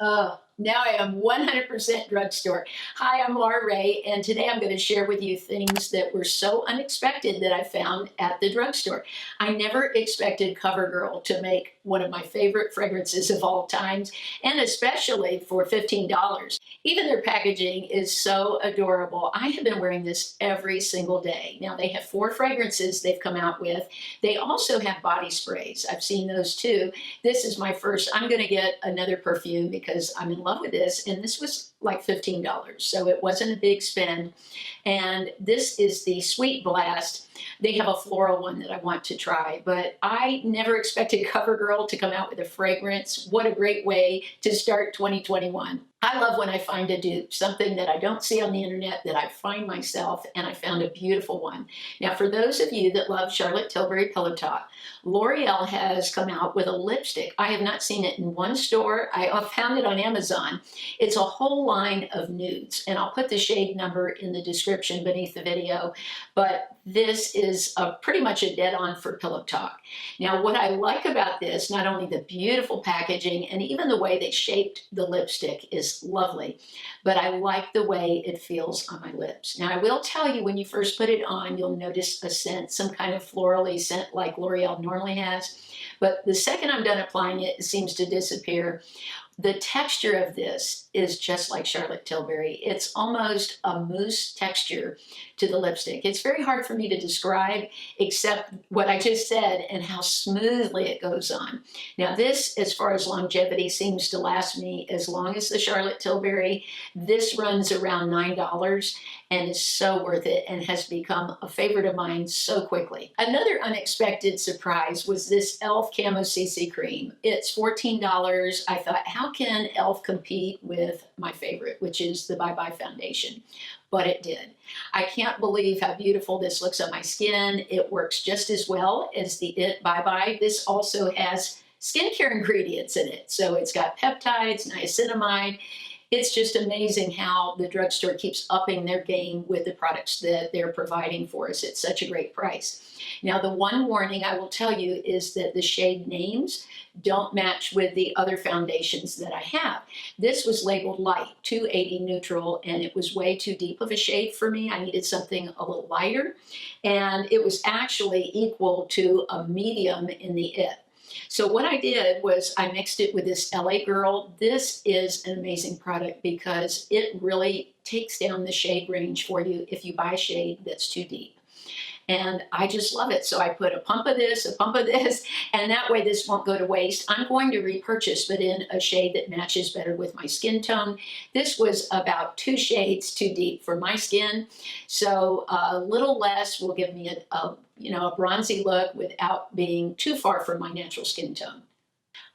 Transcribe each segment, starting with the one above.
Now I am 100% drugstore. Hi, I'm Laura Ray, and today I'm going to share with you things that were so unexpected that I found at the drugstore. I never expected CoverGirl to make one of my favorite fragrances of all times, and especially for $15. Even their packaging is so adorable. I have been wearing this every single day. Now they have 4 fragrances they've come out with. They also have body sprays. I've seen those too. This is my first. I'm going to get another perfume because I'm in love with this, and this was like $15, so it wasn't a big spend. And this is the Sweet Blast. They have a floral one that I want to try, but I never expected CoverGirl to come out with a fragrance. What a great way to start 2021. I love when I find a dupe, something that I don't see on the internet that I find myself, and I found a beautiful one. Now, for those of you that love Charlotte Tilbury Pillow Talk, L'Oreal has come out with a lipstick. I have not seen it in one store. I found it on Amazon. It's a whole line of nudes, and I'll put the shade number in the description beneath the video, but this is pretty much a dead-on for Pillow Talk. Now, what I like about this, not only the beautiful packaging and even the way they shaped the lipstick is lovely, but I like the way it feels on my lips. Now, I will tell you, when you first put it on, you'll notice a scent, some kind of florally scent like L'Oreal normally has, but the second I'm done applying it, it seems to disappear. The texture of this is just like Charlotte Tilbury. It's almost a mousse texture to the lipstick. It's very hard for me to describe except what I just said and how smoothly it goes on. Now this, as far as longevity, seems to last me as long as the Charlotte Tilbury. This runs around $9 and is so worth it and has become a favorite of mine so quickly. Another unexpected surprise was this e.l.f. Camo CC Cream. It's $14. I thought, how can e.l.f. compete with my favorite, which is the Bye Bye Foundation? But it did. I can't believe how beautiful this looks on my skin. It works just as well as the It Bye Bye. This also has skincare ingredients in it. So it's got peptides, niacinamide. It's just amazing how the drugstore keeps upping their game with the products that they're providing for us at such a great price. Now, the one warning I will tell you is that the shade names don't match with the other foundations that I have. This was labeled light, 280 neutral, and it was way too deep of a shade for me. I needed something a little lighter, and it was actually equal to a medium in the It. So what I did was I mixed it with this L.A.Girl. This is an amazing product because it really takes down the shade range for you if you buy a shade that's too deep. And I just love it. So I put a pump of this, and that way this won't go to waste. I'm going to repurchase, but in a shade that matches better with my skin tone. This was about 2 shades too deep for my skin. So a little less will give me a bronzy look without being too far from my natural skin tone.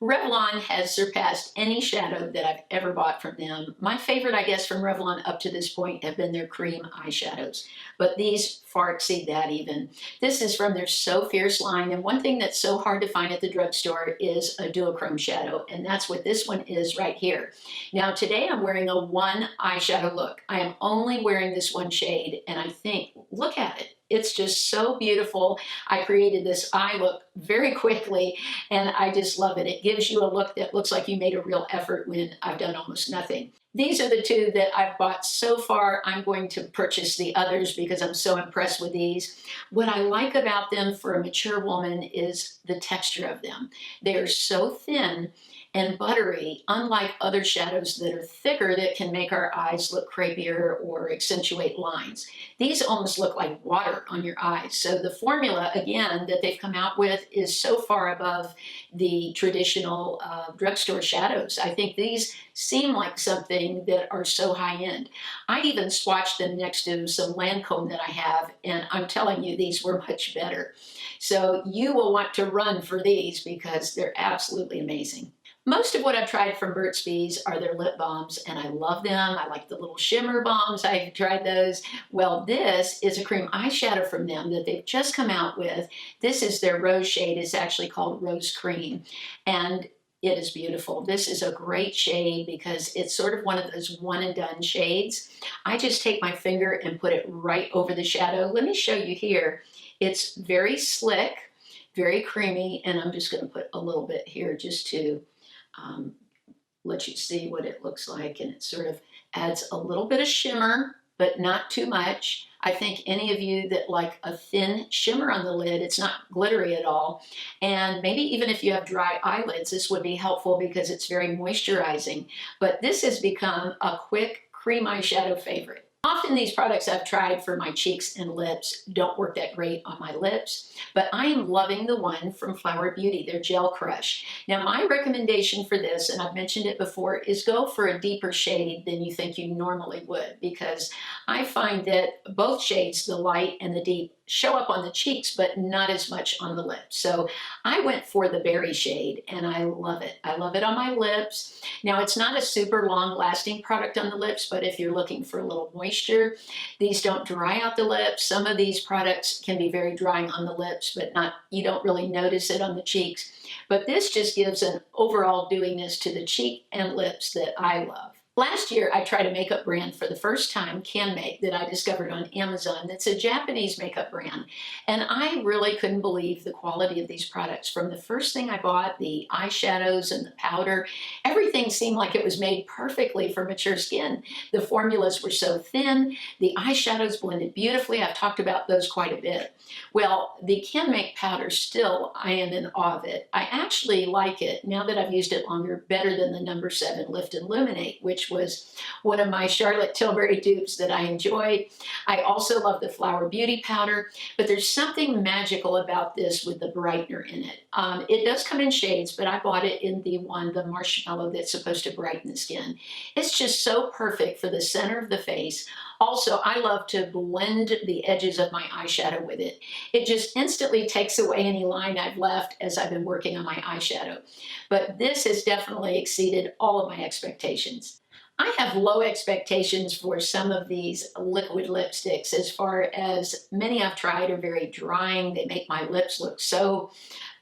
Revlon has surpassed any shadow that I've ever bought from them. My favorite, I guess, from Revlon up to this point have been their cream eyeshadows, but these far exceed that even. This is from their So Fierce line, and one thing that's so hard to find at the drugstore is a duochrome shadow, and that's what this one is right here. Now today I'm wearing a 1 eyeshadow look. I am only wearing this one shade, and I think, look at it. It's just so beautiful. I created this eye look very quickly, and I just love it. It gives you a look that looks like you made a real effort when I've done almost nothing. These are the 2 that I've bought so far. I'm going to purchase the others because I'm so impressed with these. What I like about them for a mature woman is the texture of them. They're so thin and buttery, unlike other shadows that are thicker that can make our eyes look crepier or accentuate lines. These almost look like water on your eyes. So the formula, again, that they've come out with is so far above the traditional drugstore shadows. I think these seem like something that are so high-end. I even swatched them next to some Lancome that I have, and I'm telling you, these were much better. So you will want to run for these because they're absolutely amazing. Most of what I've tried from Burt's Bees are their lip balms, and I love them. I like the little shimmer balms. I've tried those. Well, this is a cream eyeshadow from them that they've just come out with. This is their rose shade. It's actually called Rose Cream, and it is beautiful. This is a great shade because it's sort of one of those one and done shades. I just take my finger and put it right over the shadow. Let me show you here. It's very slick, very creamy, and I'm just going to put a little bit here just to let you see what it looks like, and it sort of adds a little bit of shimmer, but not too much. I think any of you that like a thin shimmer on the lid, it's not glittery at all. And maybe even if you have dry eyelids, this would be helpful because it's very moisturizing. But this has become a quick cream eyeshadow favorite. Often these products I've tried for my cheeks and lips don't work that great on my lips, but I am loving the one from Flower Beauty, their Gel Crush. Now my recommendation for this, and I've mentioned it before, is go for a deeper shade than you think you normally would, because I find that both shades, the light and the deep, show up on the cheeks, but not as much on the lips. So I went for the berry shade and I love it. I love it on my lips. Now it's not a super long lasting product on the lips, but if you're looking for a little moisture, these don't dry out the lips. Some of these products can be very drying on the lips, but you don't really notice it on the cheeks. But this just gives an overall dewiness to the cheek and lips that I love. Last year, I tried a makeup brand for the first time, Canmake, that I discovered on Amazon. That's a Japanese makeup brand. And I really couldn't believe the quality of these products. From the first thing I bought, the eyeshadows and the powder, everything seemed like it was made perfectly for mature skin. The formulas were so thin, the eyeshadows blended beautifully. I've talked about those quite a bit. Well, the Canmake powder, still, I am in awe of it. I actually like it, now that I've used it longer, better than the No. 7 Lift and Illuminate, which was one of my Charlotte Tilbury dupes that I enjoyed. I also love the Flower Beauty powder, but there's something magical about this with the brightener in it. It does come in shades, but I bought it in the Marshmallow, that's supposed to brighten the skin. It's just so perfect for the center of the face. Also, I love to blend the edges of my eyeshadow with it. It just instantly takes away any line I've left as I've been working on my eyeshadow. But this has definitely exceeded all of my expectations. I have low expectations for some of these liquid lipsticks, as far as many I've tried are very drying. They make my lips look so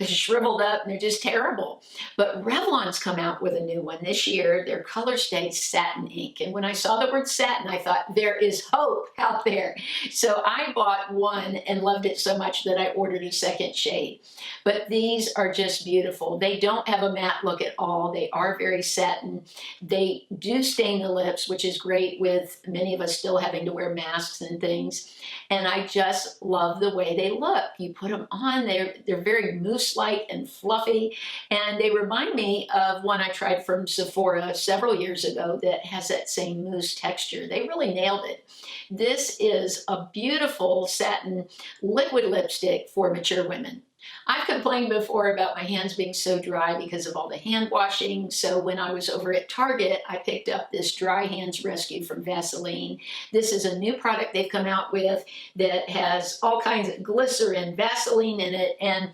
shriveled up and they're just terrible. But Revlon's come out with a new one this year, their Color Stay Satin Ink. And when I saw the word satin, I thought there is hope out there. So I bought one and loved it so much that I ordered a second shade. But these are just beautiful. They don't have a matte look at all. They are very satin. They do stain the lips, which is great with many of us still having to wear masks and things. And I just love the way they look. You put them on, they're very mousse-like and fluffy, and they remind me of one I tried from Sephora several years ago that has that same mousse texture. They really nailed it. This is a beautiful satin liquid lipstick for mature women. I've complained before about my hands being so dry because of all the hand washing. So when I was over at Target, I picked up this Dry Hands Rescue from Vaseline. This is a new product they've come out with that has all kinds of glycerin, Vaseline in it. And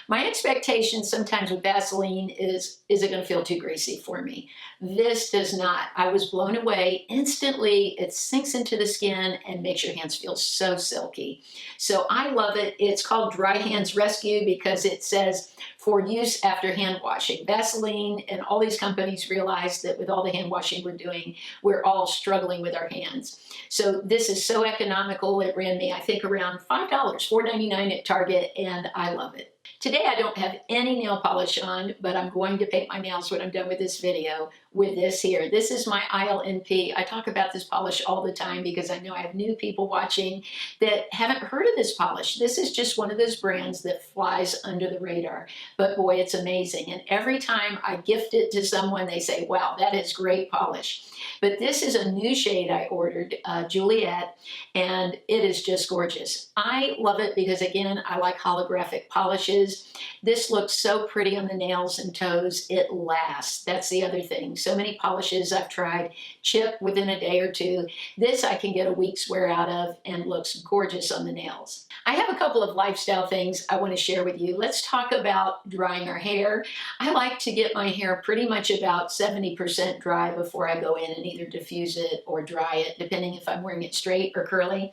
my expectation sometimes with Vaseline is it going to feel too greasy for me? This does not. I was blown away. Instantly, it sinks into the skin and makes your hands feel so silky. So I love it. It's called Dry Hands Rescue because it says for use after hand washing. Vaseline and all these companies realize that with all the hand washing we're doing, we're all struggling with our hands. So this is so economical. It ran me, I think, around $5, $4.99 at Target, and I love it. Today I don't have any nail polish on, but I'm going to paint my nails when I'm done with this video with this here. This is my e.l.f. I talk about this polish all the time because I know I have new people watching that haven't heard of this polish. This is just one of those brands that flies under the radar. But boy, it's amazing. And every time I gift it to someone, they say, wow, that is great polish. But this is a new shade I ordered, Juliet, and it is just gorgeous. I love it because, again, I like holographic polishes. This looks so pretty on the nails and toes. It lasts. That's the other thing. So many polishes I've tried chip within a day or two. This I can get a week's wear out of and looks gorgeous on the nails. I have a couple of lifestyle things I want to share with you. Let's talk about drying our hair. I like to get my hair pretty much about 70% dry before I go in and either diffuse it or dry it, depending if I'm wearing it straight or curly.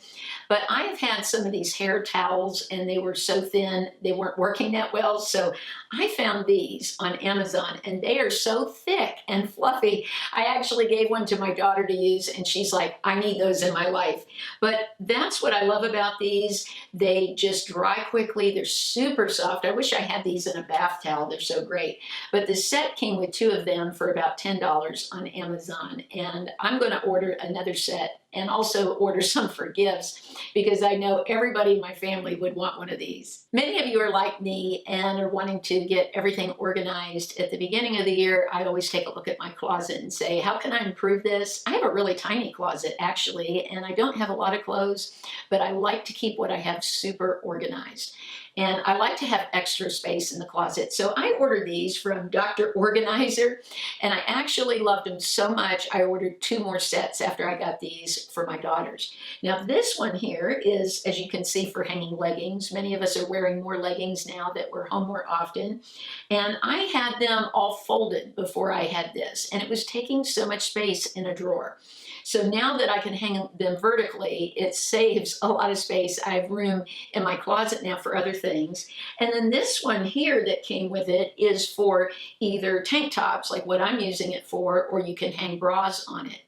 But I have had some of these hair towels and they were so thin, they weren't working working that well. So I found these on Amazon, and they are so thick and fluffy. I actually gave one to my daughter to use, and she's like, I need those in my life. But that's what I love about these. They just dry quickly. They're super soft. I wish I had these in a bath towel. They're so great. But the set came with 2 of them for about $10 on Amazon, and I'm going to order another set and also order some for gifts because I know everybody in my family would want one of these. Many of you are like me and are wanting to get everything organized. At the beginning of the year, I always take a look at my closet and say, how can I improve this? I have a really tiny closet actually, and I don't have a lot of clothes, but I like to keep what I have super organized. And I like to have extra space in the closet. So I ordered these from Dr. Organizer, and I actually loved them so much, I ordered 2 more sets after I got these for my daughters. Now this one here is, as you can see, for hanging leggings. Many of us are wearing more leggings now that we're home more often. And I had them all folded before I had this, and it was taking so much space in a drawer. So now that I can hang them vertically, it saves a lot of space. I have room in my closet now for other things. And then this one here that came with it is for either tank tops, like what I'm using it for, or you can hang bras on it.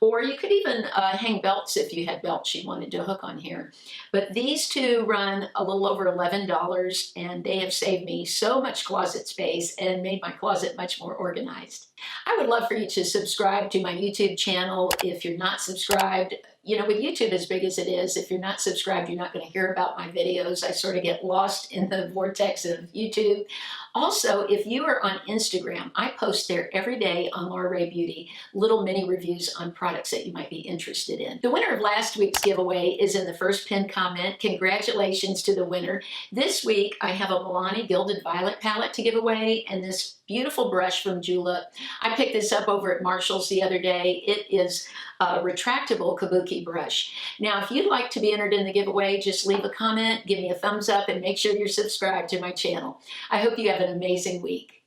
Or you could even hang belts if you had belts you wanted to hook on here. But these 2 run a little over $11, and they have saved me so much closet space and made my closet much more organized. I would love for you to subscribe to my YouTube channel if you're not subscribed. You know, with YouTube as big as it is, if you're not subscribed, you're not going to hear about my videos. I sort of get lost in the vortex of YouTube. Also, if you are on Instagram, I post there every day on Laura Ray Beauty, little mini reviews on products that you might be interested in. The winner of last week's giveaway is in the first pinned comment. Congratulations to the winner. This week, I have a Milani Gilded Violet palette to give away, and this beautiful brush from Julep. I picked this up over at Marshall's the other day. It is a retractable kabuki brush. Now, if you'd like to be entered in the giveaway, just leave a comment, give me a thumbs up, and make sure you're subscribed to my channel. I hope you have an amazing week.